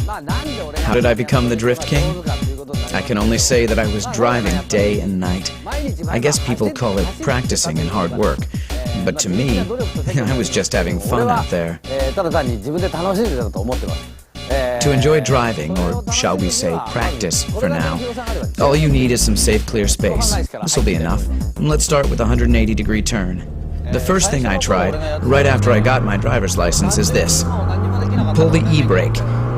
How did I become the Drift King? I can only say that I was driving day and night. I guess people call it practicing and hard work. But to me, I was just having fun out there. To enjoy driving, or shall we say practice for now, all you need is some safe, clear space. This will be enough. Let's start with a 180-degree turn. The first thing I tried, right after I got my driver's license, is this. Pull the e-brake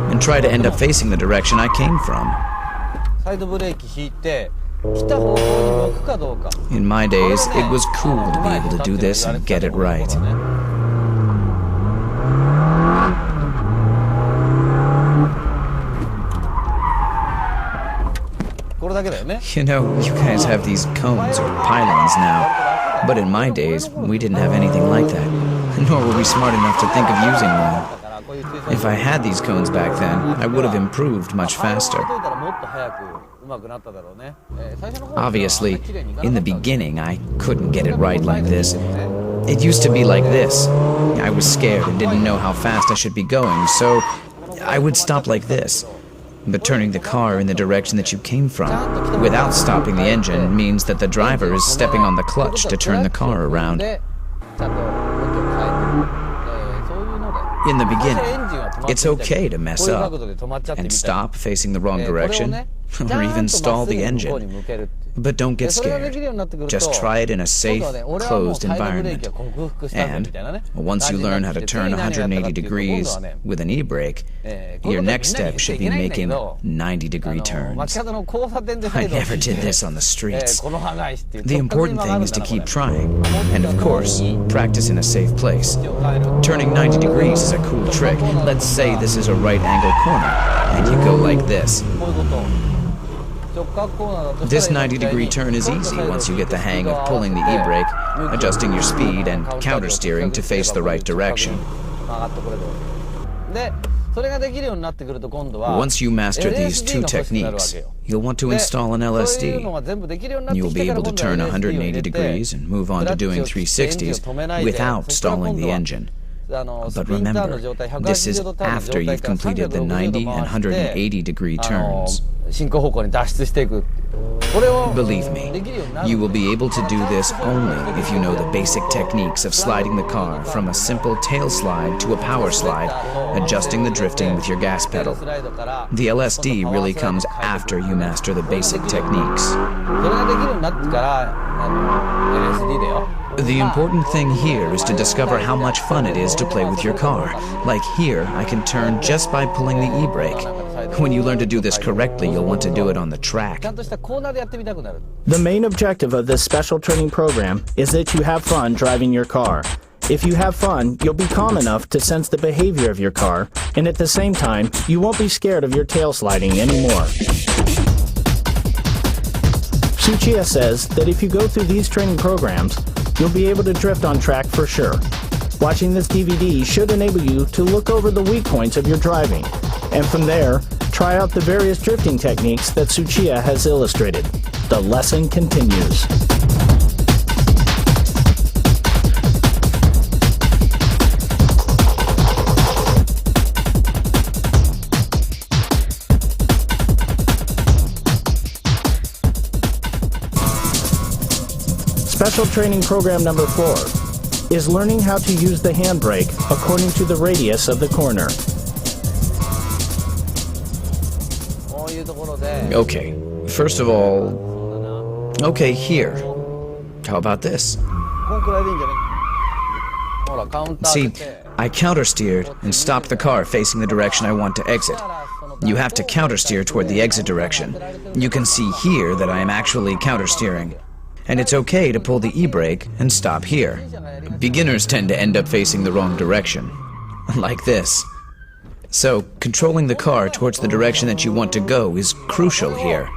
and try to end up facing the direction I came from. In my days, it was cool to be able to do this and get it right. You know, you guys have these cones or pylons now, but in my days, we didn't have anything like that, nor were we smart enough to think of using one. If I had these cones back then, I would have improved much faster. Obviously, in the beginning, I couldn't get it right like this. It used to be like this. I was scared and didn't know how fast I should be going, so I would stop like this. But turning the car in the direction that you came from, without stopping the engine, means that the driver is stepping on the clutch to turn the car around. In the beginning, it's okay to mess up and stop facing the wrong direction, or even stall the engine. But don't get scared. Just try it in a safe, closed environment. And once you learn how to turn 180 degrees with an e-brake, your next step should be making 90-degree turns. I never did this on the streets. The important thing is to keep trying, and of course, practice in a safe place. Turning 90 degrees is a cool trick. Let's say this is a right-angle corner, and you go like this. This 90-degree turn is easy once you get the hang of pulling the e-brake, adjusting your speed, and counter-steering to face the right direction. Once you master these two techniques, you'll want to install an LSD. You'll be able to turn 180 degrees and move on to doing 360s without stalling the engine. But remember, this is after you've completed the 90 and 180-degree turns. Believe me, you will be able to do this only if you know the basic techniques of sliding the car from a simple tail slide to a power slide, adjusting the drifting with your gas pedal. The LSD really comes after you master the basic techniques. The important thing here is to discover how much fun it is to play with your car. Like here, I can turn just by pulling the e-brake. When you learn to do this correctly, you'll want to do it on the track. The main objective of this special training program is that you have fun driving your car. If you have fun, you'll be calm enough to sense the behavior of your car, and at the same time, you won't be scared of your tail sliding anymore. Tsuchiya says that if you go through these training programs, you'll be able to drift on track for sure. Watching this DVD should enable you to look over the weak points of your driving, and from there, try out the various drifting techniques that Tsuchiya has illustrated. The lesson continues. Special training program number 4 is learning how to use the handbrake according to the radius of the corner. Okay, first of all, okay, here. How about this? See, I countersteered and stopped the car facing the direction I want to exit. You have to countersteer toward the exit direction. You can see here that I am actually countersteering. And it's okay to pull the e-brake and stop here. Beginners tend to end up facing the wrong direction, like this. So, controlling the car towards the direction that you want to go is crucial here.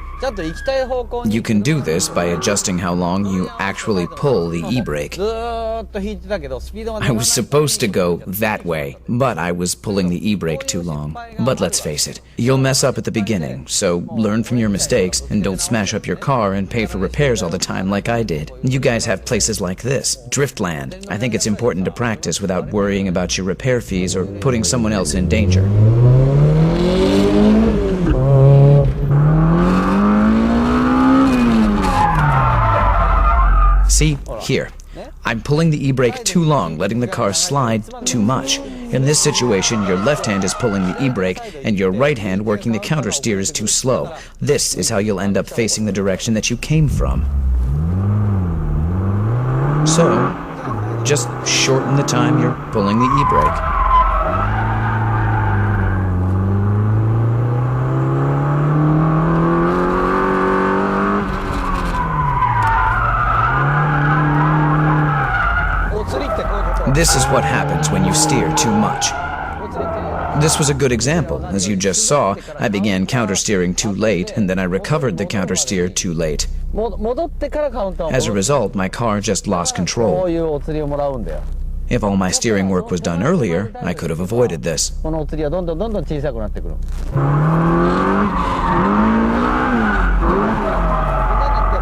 You can do this by adjusting how long you actually pull the e-brake. I was supposed to go that way, but I was pulling the e-brake too long. But let's face it, you'll mess up at the beginning, so learn from your mistakes and don't smash up your car and pay for repairs all the time like I did. You guys have places like this, Driftland. I think it's important to practice without worrying about your repair fees or putting someone else in danger. Here, I'm pulling the e-brake too long, letting the car slide too much. In this situation, your left hand is pulling the e-brake, and your right hand working the counter steer is too slow. This is how you'll end up facing the direction that you came from. So, just shorten the time you're pulling the e-brake. This is what happens when you steer too much. This was a good example. As you just saw, I began countersteering too late, and then I recovered the countersteer too late. As a result, my car just lost control. If all my steering work was done earlier, I could have avoided this.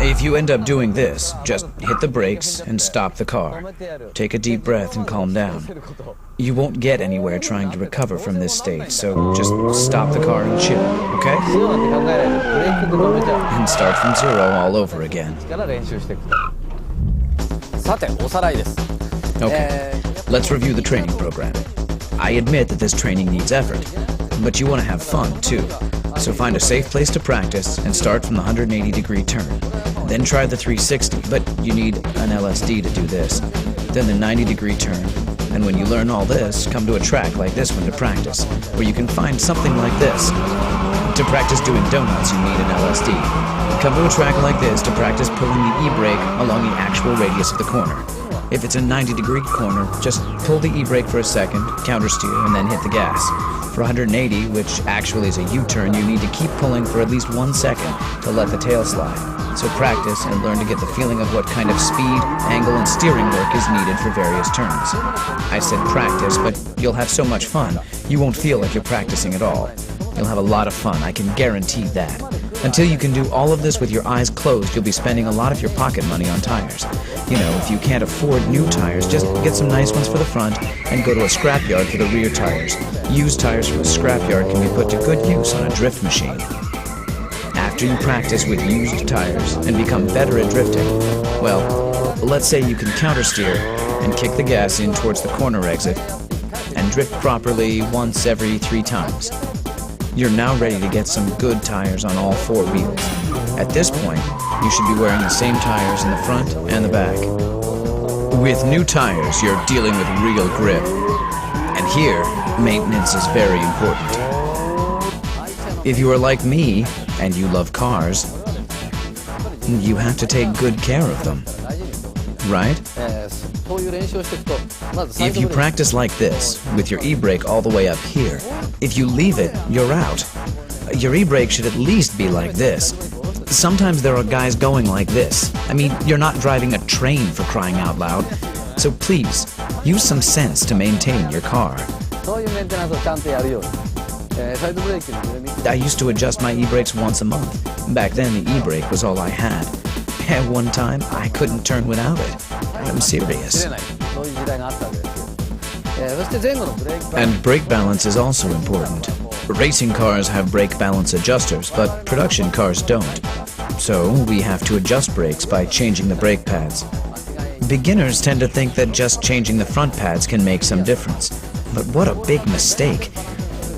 If you end up doing this, just hit the brakes and stop the car. Take a deep breath and calm down. You won't get anywhere trying to recover from this state, so just stop the car and chill, okay? And start from zero all over again. Okay, let's review the training program. I admit that this training needs effort, but you want to have fun too. So find a safe place to practice and start from the 180-degree turn. Then try the 360, but you need an LSD to do this. Then the 90-degree turn. And when you learn all this, come to a track like this one to practice, where you can find something like this. To practice doing donuts, you need an LSD. Come to a track like this to practice pulling the e-brake along the actual radius of the corner. If it's a 90-degree corner, just pull the e-brake for a second, countersteer, and then hit the gas. For 180, which actually is a U-turn, you need to keep pulling for at least 1 second to let the tail slide. So practice and learn to get the feeling of what kind of speed, angle, and steering work is needed for various turns. I said practice, but you'll have so much fun, you won't feel like you're practicing at all. You'll have a lot of fun, I can guarantee that. Until you can do all of this with your eyes closed, you'll be spending a lot of your pocket money on tires. You know, if you can't afford new tires, just get some nice ones for the front and go to a scrapyard for the rear tires. Used tires from a scrapyard can be put to good use on a drift machine. After you practice with used tires and become better at drifting, well, let's say you can countersteer and kick the gas in towards the corner exit and drift properly once every 3 times. You're now ready to get some good tires on all 4 wheels. At this point, you should be wearing the same tires in the front and the back. With new tires, you're dealing with real grip. And here, maintenance is very important. If you are like me, and you love cars, you have to take good care of them, right? If you practice like this, with your e-brake all the way up here, if you leave it, you're out. Your e-brake should at least be like this. Sometimes there are guys going like this. I mean, you're not driving a train for crying out loud. So please, use some sense to maintain your car. I used to adjust my e-brakes once a month. Back then, the e-brake was all I had. At one time, I couldn't turn without it. I'm serious. And brake balance is also important. Racing cars have brake balance adjusters, but production cars don't. So we have to adjust brakes by changing the brake pads. Beginners tend to think that just changing the front pads can make some difference. But what a big mistake.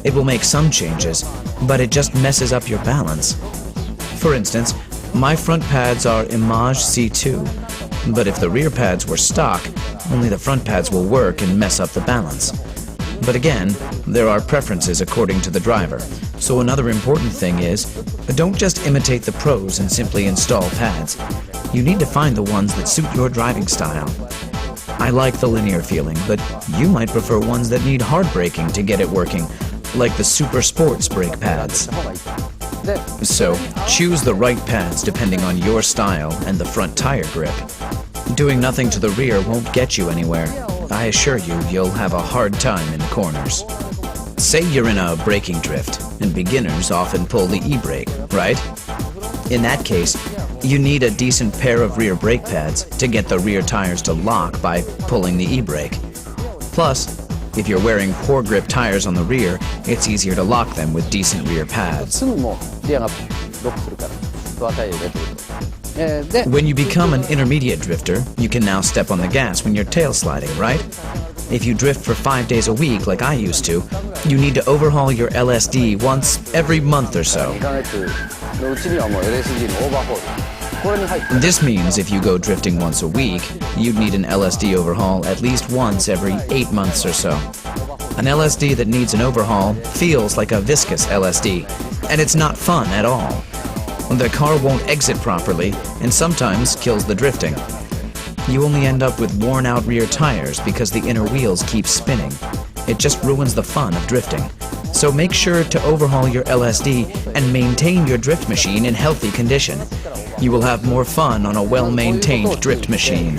It will make some changes, but it just messes up your balance. For instance, my front pads are Image C2, but if the rear pads were stock, only the front pads will work and mess up the balance. But again, there are preferences according to the driver. So another important thing is, don't just imitate the pros and simply install pads. You need to find the ones that suit your driving style. I like the linear feeling, but you might prefer ones that need hard braking to get it working, like the Super Sports brake pads. So, choose the right pads depending on your style and the front tire grip. Doing nothing to the rear won't get you anywhere. I assure you, you'll have a hard time in the corners. Say you're in a braking drift, and beginners often pull the e-brake, right? In that case, you need a decent pair of rear brake pads to get the rear tires to lock by pulling the e-brake. Plus, if you're wearing poor grip tires on the rear, it's easier to lock them with decent rear pads. When you become an intermediate drifter, you can now step on the gas when you're tail sliding, right? If you drift for 5 days a week like I used to, you need to overhaul your LSD once every month or so. This means if you go drifting once a week, you'd need an LSD overhaul at least once every 8 months or so. An LSD that needs an overhaul feels like a viscous LSD, and it's not fun at all. The car won't exit properly, and sometimes kills the drifting. You only end up with worn-out rear tires because the inner wheels keep spinning. It just ruins the fun of drifting. So make sure to overhaul your LSD and maintain your drift machine in healthy condition. You will have more fun on a well-maintained drift machine.